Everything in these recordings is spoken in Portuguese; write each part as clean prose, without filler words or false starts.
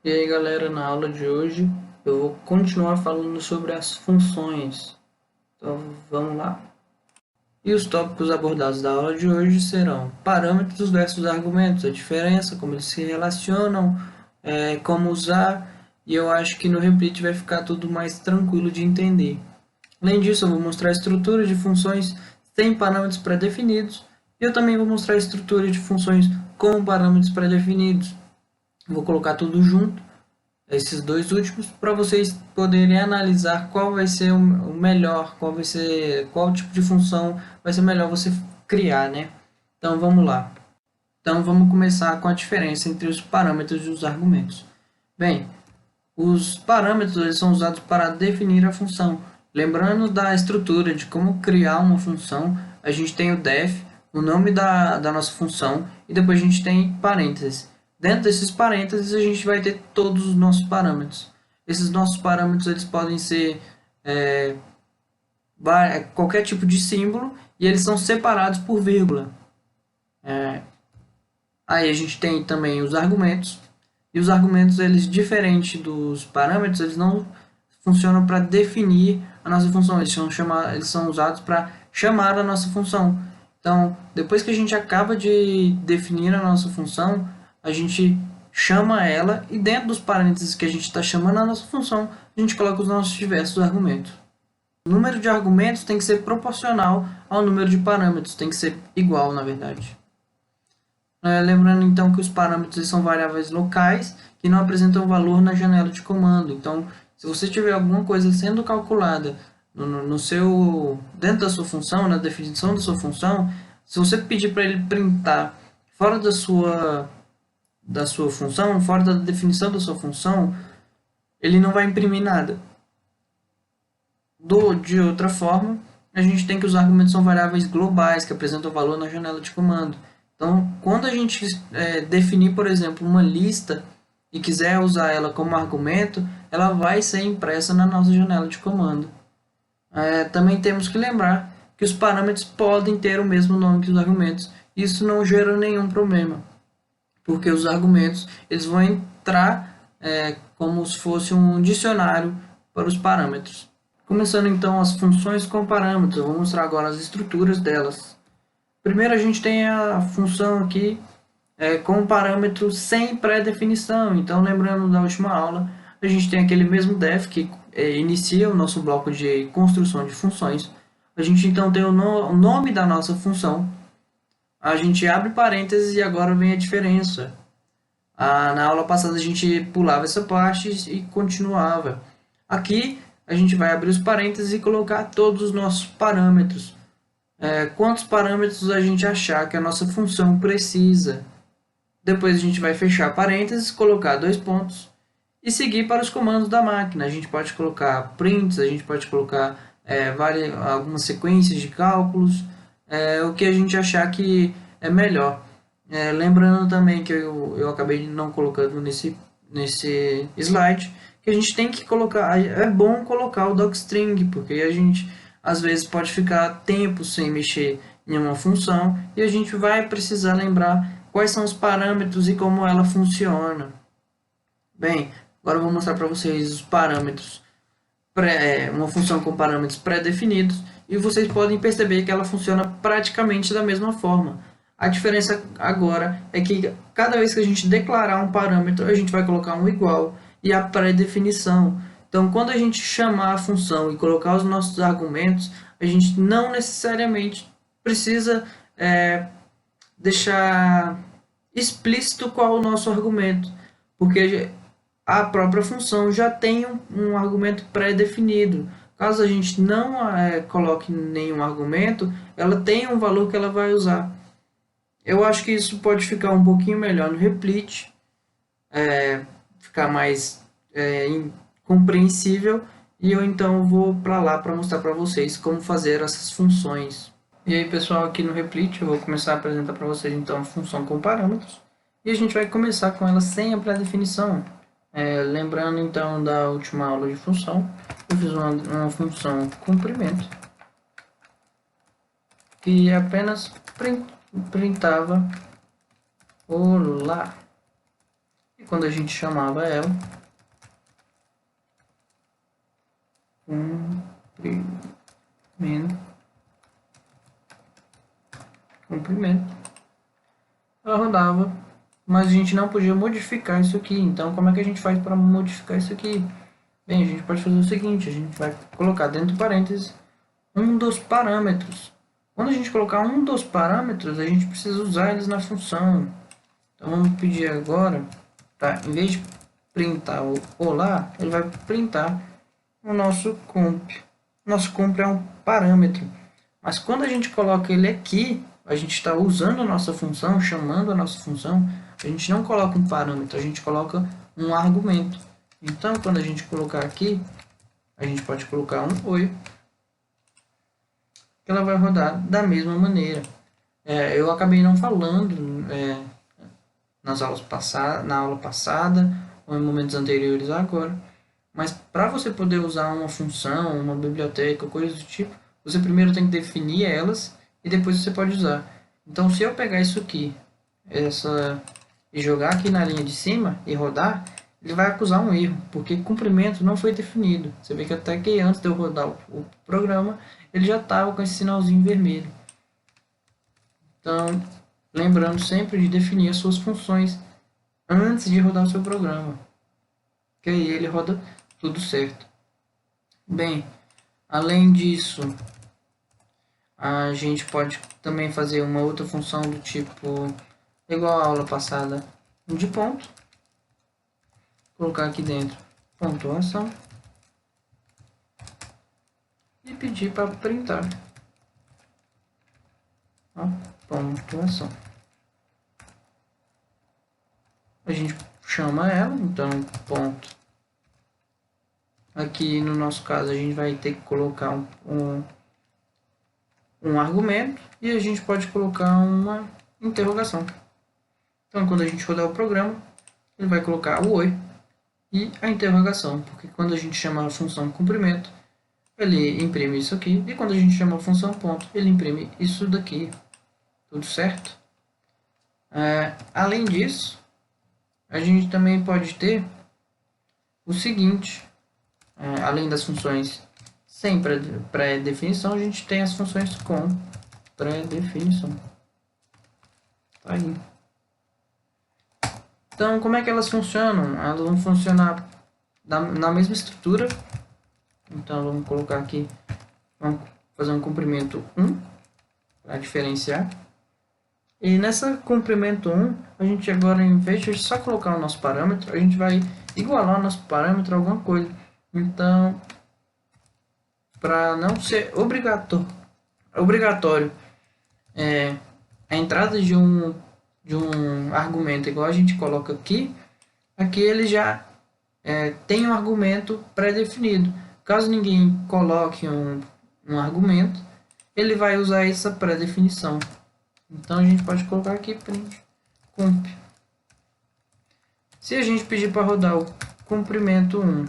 E aí galera, na aula de hoje eu vou continuar falando sobre as funções. Então vamos lá. E os tópicos abordados da aula de hoje serão parâmetros versus argumentos, a diferença, como eles se relacionam, como usar, e eu acho que no repeat vai ficar tudo mais tranquilo de entender. Além disso, eu vou mostrar a estrutura de funções sem parâmetros pré-definidos, e eu também vou mostrar a estrutura de funções com parâmetros pré-definidos. Vou colocar tudo junto, esses dois últimos, para vocês poderem analisar qual vai ser o melhor, qual tipo de função vai ser melhor você criar, né? Então vamos lá. Então vamos começar com a diferença entre os parâmetros e os argumentos. Bem, os parâmetros eles são usados para definir a função. Lembrando da estrutura de como criar uma função, a gente tem o def, o nome da nossa função, e depois a gente tem parênteses. Dentro desses parênteses a gente vai ter todos os nossos parâmetros. Esses nossos parâmetros eles podem ser é, qualquer tipo de símbolo e eles são separados por vírgula. Aí a gente tem também os argumentos. E os argumentos, eles, diferente dos parâmetros, eles não funcionam para definir a nossa função. Eles são usados para chamar a nossa função. Então, depois que a gente acaba de definir a nossa função, a gente chama ela e dentro dos parênteses que a gente está chamando a nossa função, a gente coloca os nossos diversos argumentos. O número de argumentos tem que ser proporcional ao número de parâmetros, tem que ser igual, na verdade. Lembrando então que os parâmetros são variáveis locais que não apresentam valor na janela de comando. Então, se você tiver alguma coisa sendo calculada dentro da sua função, na definição da sua função, se você pedir para ele printar fora da sua função, fora da definição da sua função, ele não vai imprimir nada. De outra forma, a gente tem que os argumentos são variáveis globais que apresentam valor na janela de comando. Então, quando a gente definir, por exemplo, uma lista e quiser usar ela como argumento, ela vai ser impressa na nossa janela de comando. Também temos que lembrar que os parâmetros podem ter o mesmo nome que os argumentos. Isso não gera nenhum problema, porque os argumentos eles vão entrar como se fosse um dicionário para os parâmetros. Começando então as funções com parâmetros, eu vou mostrar agora as estruturas delas. Primeiro a gente tem a função aqui com parâmetros sem pré-definição. Então, lembrando da última aula, a gente tem aquele mesmo def que inicia o nosso bloco de construção de funções. A gente então tem o nome da nossa função. A gente abre parênteses e agora vem a diferença. Na aula passada a gente pulava essa parte e continuava. Aqui a gente vai abrir os parênteses e colocar todos os nossos parâmetros. Quantos parâmetros a gente achar que a nossa função precisa. Depois a gente vai fechar parênteses, colocar dois pontos e seguir para os comandos da máquina. A gente pode colocar prints, a gente pode colocar algumas sequências de cálculos, o que a gente achar que é melhor. Lembrando também que eu acabei não colocando nesse slide, que a gente tem que colocar, é bom colocar o docstring, porque a gente às vezes pode ficar tempo sem mexer em uma função e a gente vai precisar lembrar quais são os parâmetros e como ela funciona. Bem, agora eu vou mostrar para vocês os parâmetros, uma função com parâmetros pré-definidos, e vocês podem perceber que ela funciona praticamente da mesma forma. A diferença agora é que cada vez que a gente declarar um parâmetro, a gente vai colocar um igual e a pré-definição. Então, quando a gente chamar a função e colocar os nossos argumentos, a gente não necessariamente precisa deixar explícito qual é o nosso argumento, porque a própria função já tem um argumento pré-definido. Caso a gente não coloque nenhum argumento, ela tem um valor que ela vai usar. Eu acho que isso pode ficar um pouquinho melhor no replete, ficar mais compreensível, e eu então vou para lá para mostrar para vocês como fazer essas funções. E aí pessoal, aqui no replete eu vou começar a apresentar para vocês então a função com parâmetros, e a gente vai começar com ela sem a pré-definição. Lembrando então da última aula de função, eu fiz uma função comprimento que apenas printava olá. E quando a gente chamava ela, comprimento, comprimento, ela rodava, mas a gente não podia modificar isso aqui. Então, como é que a gente faz para modificar isso aqui? Bem, a gente pode fazer o seguinte, a gente vai colocar dentro do parênteses um dos parâmetros. Quando a gente colocar um dos parâmetros, a gente precisa usar eles na função. Então, vamos pedir agora, tá? Em vez de printar o olá, ele vai printar o nosso comp. Nosso comp é um parâmetro. Mas quando a gente coloca ele aqui, a gente está usando a nossa função, chamando a nossa função, a gente não coloca um parâmetro, a gente coloca um argumento. Então, quando a gente colocar aqui, a gente pode colocar um oi, que ela vai rodar da mesma maneira. Eu acabei não falando na aula passada, ou em momentos anteriores agora, mas para você poder usar uma função, uma biblioteca, coisa do tipo, você primeiro tem que definir elas e depois você pode usar. Então, se eu pegar isso aqui, e jogar aqui na linha de cima e rodar, ele vai acusar um erro, porque comprimento não foi definido. Você vê que até que antes de eu rodar o programa, ele já estava com esse sinalzinho vermelho. Então, lembrando sempre de definir as suas funções antes de rodar o seu programa, que aí ele roda tudo certo. Bem, além disso, a gente pode também fazer uma outra função do tipo, igual a aula passada, de ponto. Colocar aqui dentro pontuação e pedir para printar a pontuação. A gente chama ela, então ponto. Aqui no nosso caso a gente vai ter que colocar um argumento e a gente pode colocar uma interrogação. Então quando a gente rodar o programa, ele vai colocar o oi e a interrogação, porque quando a gente chama a função comprimento, ele imprime isso aqui, e quando a gente chama a função ponto, ele imprime isso daqui. Tudo certo? Além disso, a gente também pode ter o seguinte, além das funções sem pré-definição, a gente tem as funções com pré-definição. Tá aí. Então, como é que elas funcionam? Elas vão funcionar na mesma estrutura. Então, vamos colocar aqui, vamos fazer um comprimento 1, para diferenciar. E nessa comprimento 1, a gente agora, em vez de só colocar o nosso parâmetro, a gente vai igualar o nosso parâmetro a alguma coisa. Então, para não ser obrigatório a entrada de um argumento igual a gente coloca aqui, aqui ele já tem um argumento pré-definido. Caso ninguém coloque um argumento, ele vai usar essa pré-definição. Então a gente pode colocar aqui print comp. Se a gente pedir para rodar o comprimento 1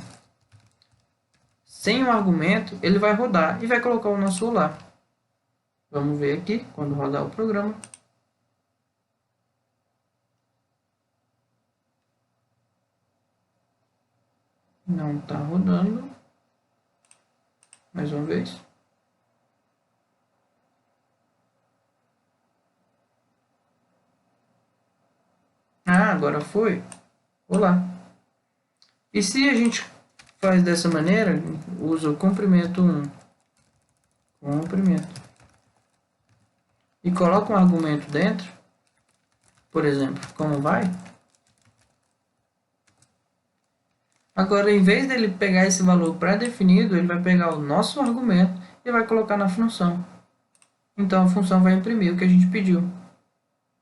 sem um argumento, ele vai rodar e vai colocar o nosso olá. Vamos ver aqui quando rodar o programa. Não está rodando. Mais uma vez. Agora foi. Olá. E se a gente faz dessa maneira, usa o comprimento 1, comprimento, e coloca um argumento dentro, por exemplo, como vai? Agora, em vez dele pegar esse valor pré-definido, ele vai pegar o nosso argumento e vai colocar na função. Então, a função vai imprimir o que a gente pediu.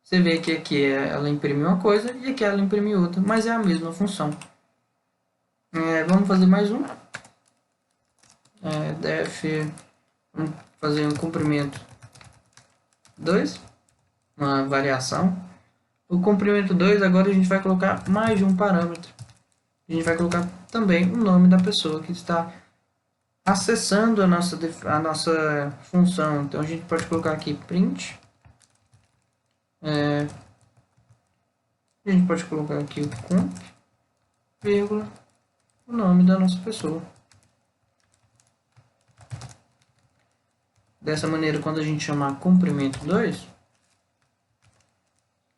Você vê que aqui ela imprime uma coisa e aqui ela imprime outra, mas é a mesma função. Vamos fazer mais um. Def, vamos fazer um comprimento 2, uma variação. O comprimento 2, agora a gente vai colocar mais de um parâmetro. A gente vai colocar também o nome da pessoa que está acessando a nossa função. Então a gente pode colocar aqui print A gente pode colocar aqui o comp, vírgula, o nome da nossa pessoa. Dessa maneira, quando a gente chamar comprimento 2,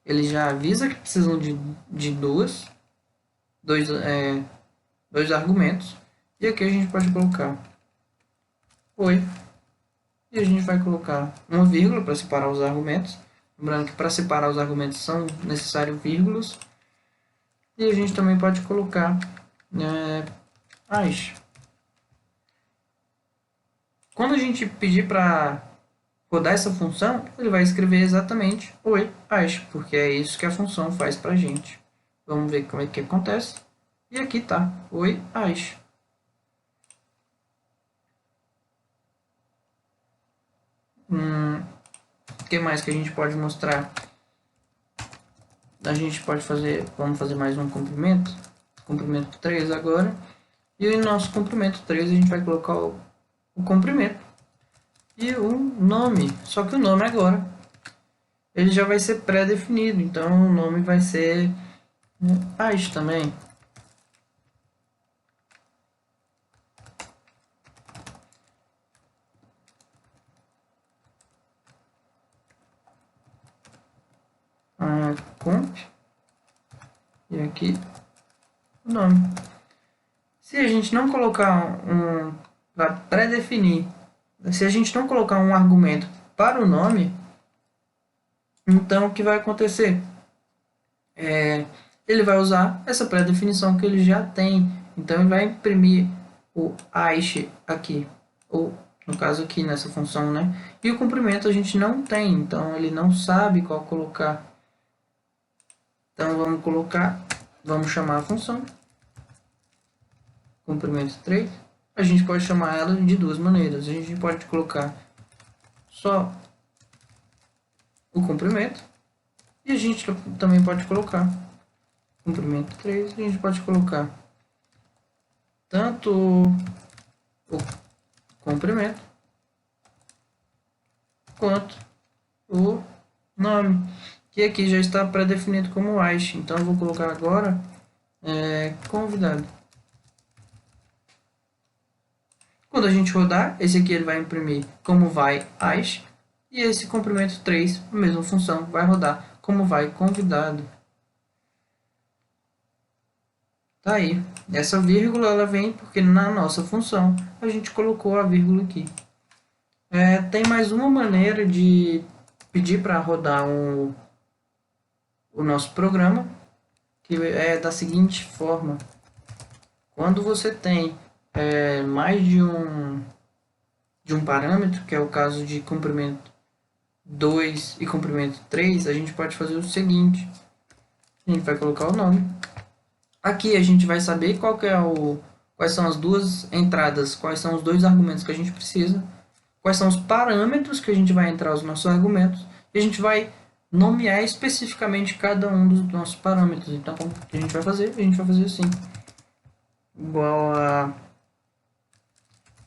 ele já avisa que precisam de dois argumentos. E aqui a gente pode colocar oi. E a gente vai colocar uma vírgula para separar os argumentos. Lembrando que para separar os argumentos são necessários vírgulas. E a gente também pode colocar as. Quando a gente pedir para rodar essa função, ele vai escrever exatamente oi, as, porque é isso que a função faz para a gente. Vamos ver como é que acontece. E aqui tá, oi, as. O que mais que a gente pode mostrar? A gente pode fazer, vamos fazer mais um comprimento. Comprimento 3 agora. E no nosso comprimento 3 a gente vai colocar o comprimento e o nome. Só que o nome agora ele já vai ser pré-definido. Então o nome vai ser as também. Comp e aqui o nome. Se a gente não colocar para pré-definir, se a gente não colocar um argumento para o nome, então o que vai acontecer? Ele vai usar essa pré-definição que ele já tem. Então ele vai imprimir o as aqui, ou no caso aqui nessa função, né? E o comprimento a gente não tem, então ele não sabe qual colocar. Então vamos chamar a função comprimento 3. A gente pode chamar ela de duas maneiras. A gente pode colocar só o comprimento e a gente também pode colocar comprimento 3. A gente pode colocar tanto o comprimento quanto o nome, que aqui já está pré-definido como as. Então eu vou colocar agora convidado. Quando a gente rodar, esse aqui ele vai imprimir como vai as, e esse comprimento 3, a mesma função, vai rodar como vai convidado. Tá aí. Essa vírgula ela vem porque na nossa função a gente colocou a vírgula aqui. Tem mais uma maneira de pedir para rodar o nosso programa, que é da seguinte forma. Quando você tem mais de um parâmetro, que é o caso de comprimento 2 e comprimento 3, a gente pode fazer o seguinte. A gente vai colocar o nome. Aqui a gente vai saber quais são as duas entradas, quais são os dois argumentos que a gente precisa, quais são os parâmetros que a gente vai entrar os nossos argumentos, e a gente vai nomear especificamente cada um dos nossos parâmetros. Então, o que a gente vai fazer? A gente vai fazer assim. Igual a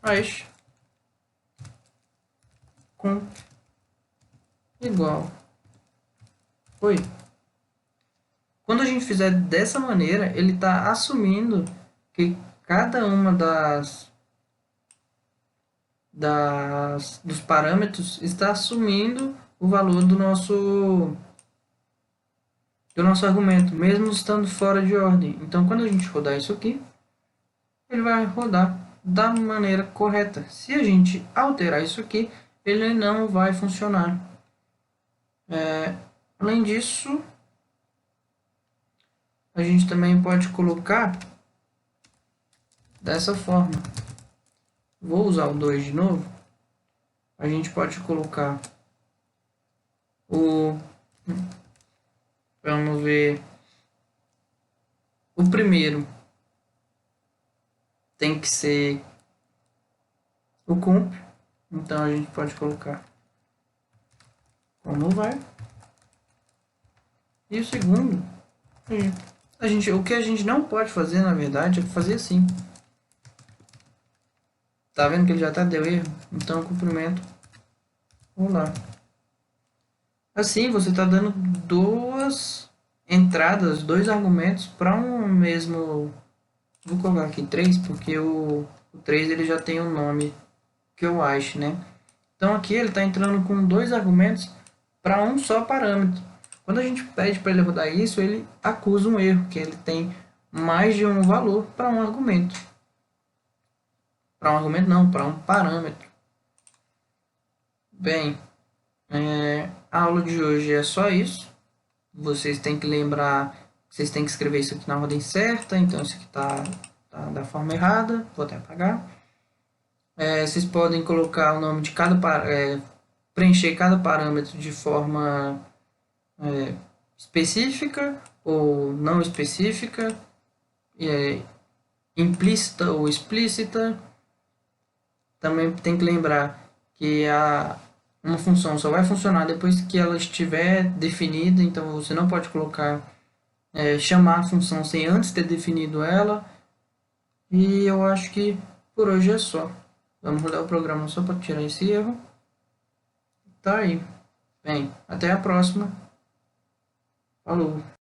as com igual oi. Quando a gente fizer dessa maneira, ele está assumindo que cada uma dos parâmetros está assumindo o valor do nosso argumento, mesmo estando fora de ordem. Então, quando a gente rodar isso aqui, ele vai rodar da maneira correta. Se a gente alterar isso aqui, ele não vai funcionar. Além disso, a gente também pode colocar dessa forma. Vou usar o 2 de novo. A gente pode colocar vamos ver, o primeiro tem que ser o comp, então a gente pode colocar como vai. E o segundo, o que a gente não pode fazer, na verdade, é fazer assim. Tá vendo que ele já deu erro? Então o comprimento, vamos lá. Assim você está dando duas entradas, dois argumentos para um mesmo. Vou colocar aqui três, porque o 3 ele já tem um nome que eu acho, né? Então aqui ele está entrando com dois argumentos para um só parâmetro. Quando a gente pede para ele rodar isso, ele acusa um erro, que ele tem mais de um valor para um argumento. Para um argumento não, para um parâmetro. Bem, a aula de hoje é só isso. Vocês têm que lembrar, vocês têm que escrever isso aqui na ordem certa, então isso aqui está da forma errada, vou até apagar. Vocês podem colocar o nome de cada preencher cada parâmetro de forma específica ou não específica, implícita ou explícita. Também tem que lembrar que uma função só vai funcionar depois que ela estiver definida, então você não pode colocar chamar a função sem antes ter definido ela. E eu acho que por hoje é só. Vamos rodar o programa só para tirar esse erro. Tá aí. Bem, até a próxima. Falou.